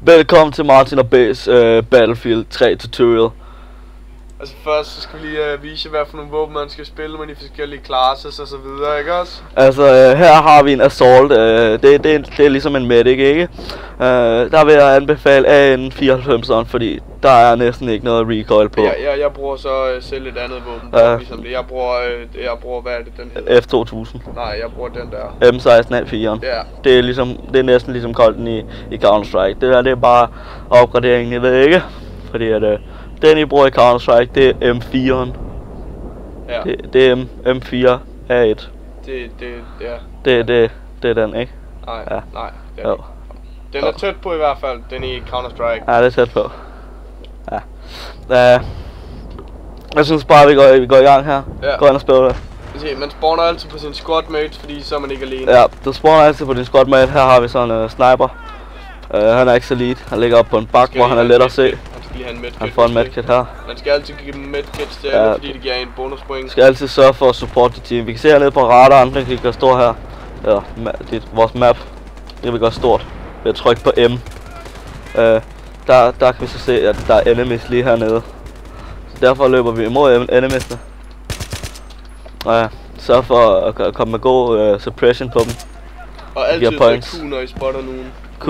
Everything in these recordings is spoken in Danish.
Velkommen til Martin og B's Battlefield 3 tutorial. Altså først så skal vi lige vise hvad for nogle våben man skal spille med de forskellige classes og så videre, ikke også? Altså her har vi en Assault, det er ligesom en medic, ikke? Der vil jeg anbefale AN94'eren, fordi der er næsten ikke noget recoil på. Jeg bruger så selv et andet våben, ligesom det. Jeg bruger hvad er det den hedder? F2000. Nej, jeg bruger den der. M16A4'eren. Ja. Det er næsten ligesom Colten i Counter-Strike. Det der, det er bare opgraderingen, jeg ved ikke. Fordi at den I bruger i Counter-Strike, det er M4'eren. Ja. Det er M4A1. Det er den, ikke? Nej, ja. Nej, det er den er tæt på i hvert fald, den i Counter-Strike. Ja, det er tæt på. Ja. Jeg synes bare, vi går i gang her. Ja. Gå ind og spille det. Man spawner altid på sin squadmate, fordi så er man ikke alene. Ja, du spawner altid på din squadmate. Her har vi sådan en sniper. Han er ikke så lead. Han ligger oppe på en bak, hvor han er let at se. Han får en medkit her. Man skal altid give dem medkits til alle, fordi det giver en bonuspoint. Man skal altid sørge for at supporte dit team. Vi kan se hernede på radaren, den kan stå her. Ja, vores map. Det vil gøre stort. Ved at trykke på M. Der kan vi så se, at der er enemies lige hernede. Så derfor løber vi imod enemiesne. Sørg for at komme med god suppression på dem. Og altid Q, når I spotter nogen. Q.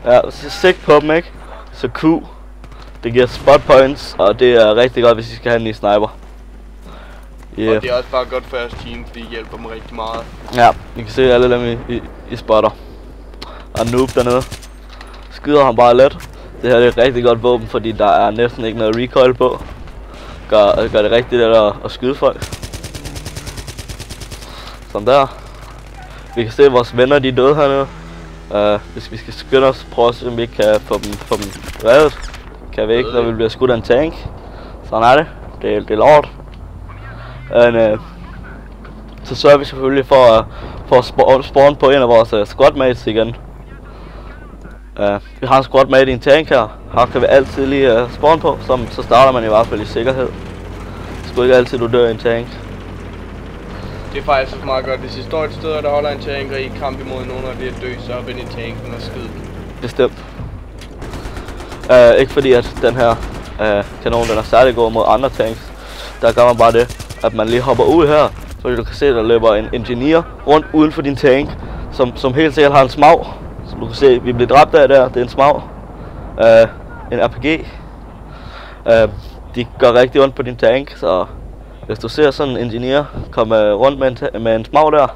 Ja, sigt på dem, ikke? Så Q. Det giver spot points, og det er rigtig godt, hvis I skal have en ny sniper. Yeah. Og det er også bare godt for jeres team, fordi I hjælper dem rigtig meget. Ja, I kan se alle dem I spotter. Og noob dernede. Skyder ham bare let. Det her er et rigtig godt våben, fordi der er næsten ikke noget recoil på. Gør det rigtig let at skyde folk. Sådan der. Vi kan se at vores venner, de er døde hernede. Hvis vi skal skynde os, prøve at se om vi ikke kan få dem reddet. Kan vi ikke, når vi bliver skudt af en tank. Sådan er det. Det er lort. Så sørger vi selvfølgelig for at spawn på en af vores squadmates igen. Vi har en squadmate i en tank her. Her kan vi altid lige spawn på, så starter man i hvert fald i sikkerhed. Det skulle ikke altid du dør i en tank. Det er faktisk også meget godt, hvis I står et sted, der holder en tank, og I kamp imod nogen, og det er dø, så op ind i tanken og skyd. Bestemt. Ikke fordi at den her kanon den er særlig god mod andre tanks. Der gør man bare det, at man lige hopper ud her, fordi du kan se, der løber en engineer rundt uden for din tank, som helt sikkert har en smag. Som du kan se, vi bliver dræbt af der, det er en smag. En RPG. De gør rigtig ondt på din tank, så hvis du ser sådan en engineer komme rundt med en smag der,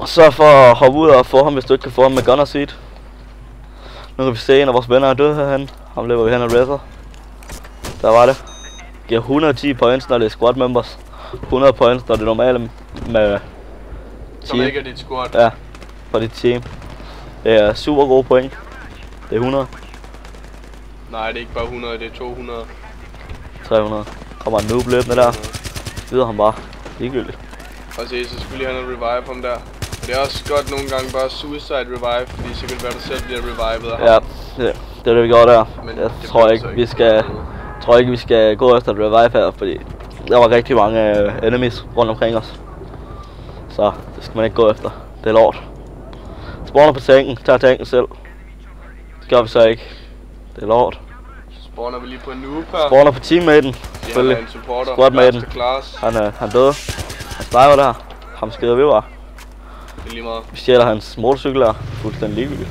sørg for at hoppe ud og få ham, hvis du ikke kan få ham med gunner seat. Nu kan vi se, en af vores venner er død herhen. Ham løber vi hen og redder. Der var det. Giver 110 points, når det er squad members. 100 points, når det er normale med team. Som ikke er dit squad. Ja, for dit team. Det er super gode point. Det er 100. Nej, det er ikke bare 100, det er 200. 300. Kommer en noob løbende der. Skyder ham bare. Ligegyldigt. Og se, så skulle lige have noget revive ham der. Og det er også godt nogle gange bare suicide revive, fordi så kan det være, du selv bliver revivet af ham. Ja, det er det vi gør der. Men jeg tror ikke vi skal gå efter et revive her, fordi der var rigtig mange enemies rundt omkring os. Så det skal man ikke gå efter. Det er lort. Spawner på tanken, tager tanken selv. Det gør vi så ikke. Det er lort. Spawner vi lige på en noob her. Spawner på teammaten, selvfølgelig. Han er en supporter. Squadmaten. Han døde. Han sniper der. Ham skider vi bare. Det er lige meget. Vi stjæler hans motorcykel der. Fuldstændig ligegyldigt.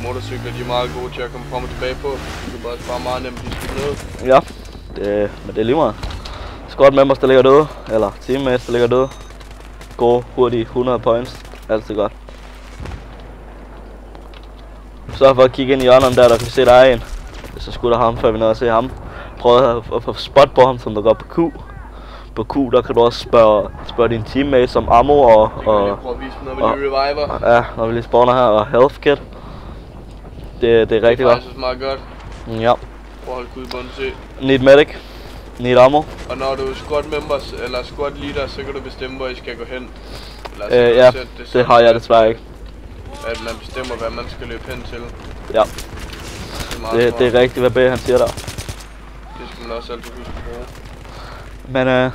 Motorcykler, de er meget gode til at komme frem og tilbage på. Det er bare meget nemt at skyde ned. Ja, men det er lige meget. Squad members, der ligger døde. Eller teammates, der ligger døde. Gå hurtigt, 100 points. Altid godt. Sørg for at kigge ind i hjørnerne der kan vi se, der er en. Så skulle der ham, før vi nåede at se ham. Prøv at få spot på ham, som der går på Q. På Q, der kan du også spørge dine teammates om ammo og prøve at vise dem, når vi lige reviver. Ja, når vi lige spawner her, og health kit. Det er rigtig godt. Det er faktisk meget godt. Ja. Prøv at holde kudbunden til. Need medic. Need ammo. Og når du er squad members eller squad leader, så kan du bestemme, hvor I skal gå hen. Ja, det har jeg desværre ikke. At man bestemmer, hvad man skal løbe hen til. Ja. Det er rigtigt, hvad B han siger der. Det skal man også altid huske på. Men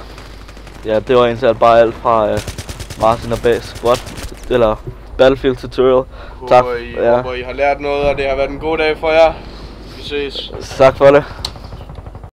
ja, det var egentlig bare alt fra Martin og B's squad. Eller Battlefield tutorial. Tak. Håber I har lært noget, og det har været en god dag for jer. Vi ses. Tak for det.